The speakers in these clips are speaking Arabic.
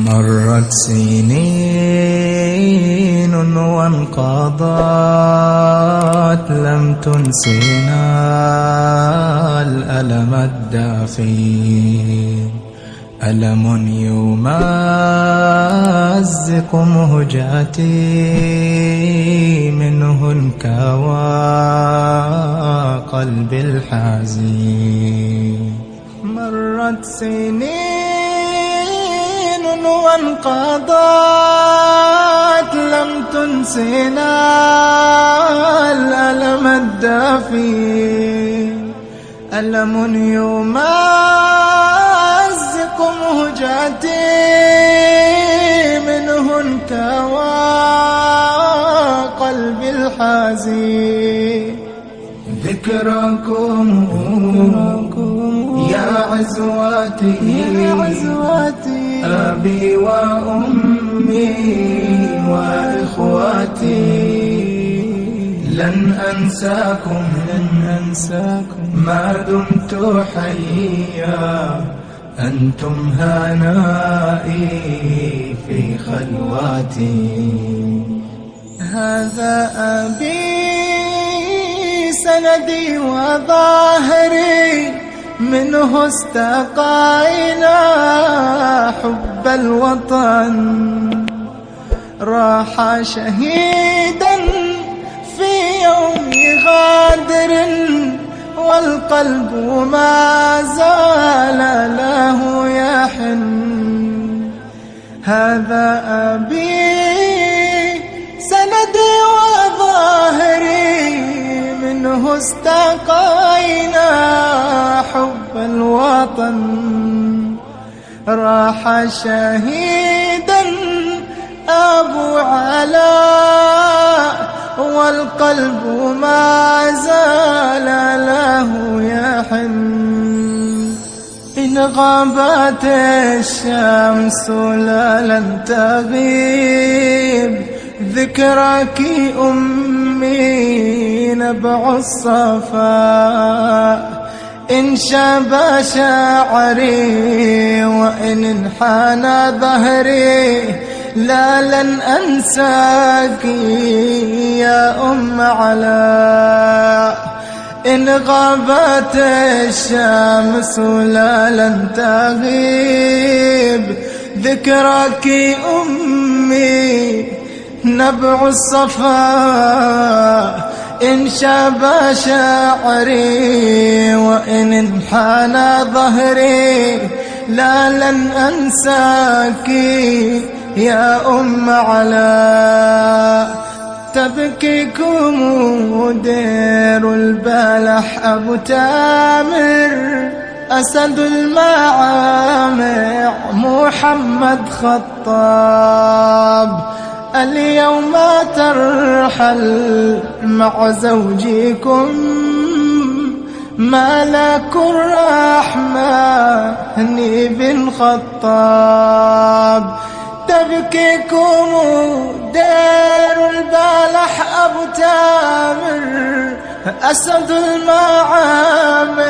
مرت سنين وانقضت لم تنسنا الألم الدافي، ألم يمزق مهجتي منه انكوى قلبي الحزين. مرت سنين وانقضت لم تنسنا الألم الدافي، ألم يمزق مهجتي منه انكوى قلبي الحزين. ذكركم يا عزواتي أبي وأمي وإخواتي، لن أنساكم ما دمت حيا، أنتم هنائي في خلواتي. هذا أبي سندي وظاهري، منه استقينا حب الوطن، راح شهيدا في يوم غادر، والقلب ما زال له يحن. هذا أبي سندي وظاهري، منه استقينا حب الوطن، راح شهيدا أبو علاء، والقلب ما زال له يحن. إن غابت الشمس لن تغيب، ذكرك أمي نبع الصفاء. إن شاب شعري وإن انحنى ظهري، لا لن أنساك يا أم علاء. إن غابت الشمس لا لن تغيب، ذكرك أمي نبع الصفاء. إن شاب شعري وإن انحنى ظهري، لا لن أنساك يا أم علاء. تبكيكم دير البلح أبو تامر، أسد المعامع محمد خطاب. اليوم ترحل مع زوجكم ملك الرحمن بن خطاب. تبكيكم دير البلح أبو تامر، أسد المعامع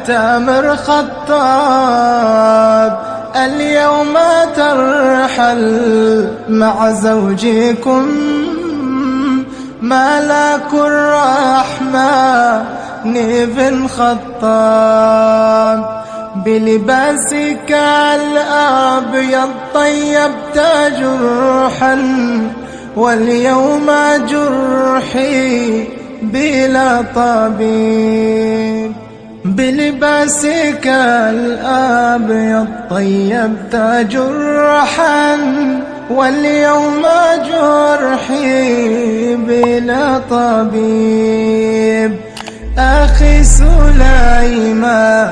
تامر خطاب. اليوم ترحل مع زوجكم ملك الرحمن بن خطاب. بلباسك الأبيض طيبت جرحا، واليوم جرحي بلا طبيب. بلباسك الأبيض طيبت جرحا، واليوم جرحي بلا طبيب. أخي سليمان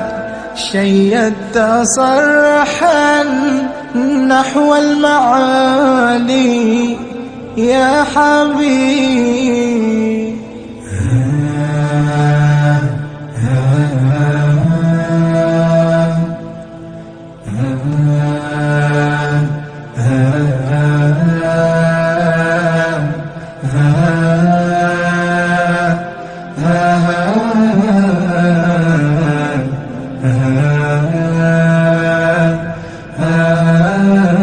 شيدت صرحا نحو المعالي يا حبيب. Ah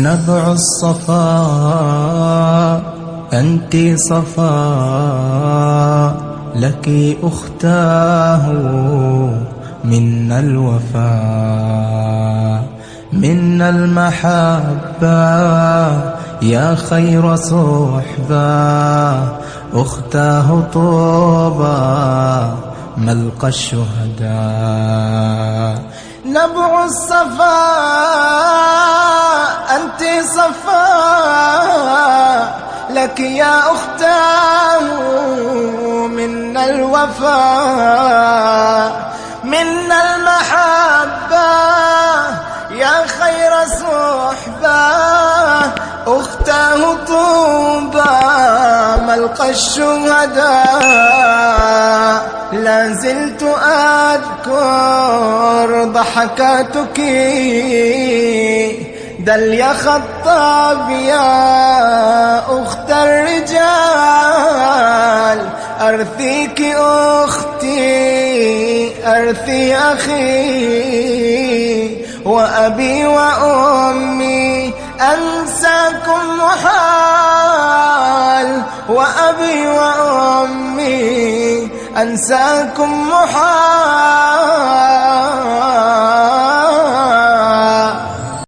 نبع الصفاء أنت صفاء، لك أختاه منا الوفاء، منا المحبة يا خير صحبة، أختاه طوبى ملقى الشهداء. نبع الصفاء أنت صفاء، لك يا أختاه منا الوفاء، منا المحبة يا خير صحبة، أختاه طوبى ملقى الشهداء. لا زلت أذكر ضحكاتك دل يا خطاب يا أخت الرجال، أرثيك أختي أرثي أخي، وأبي وأمي أنساكم محال، وأبي وأمي أنساكم محال.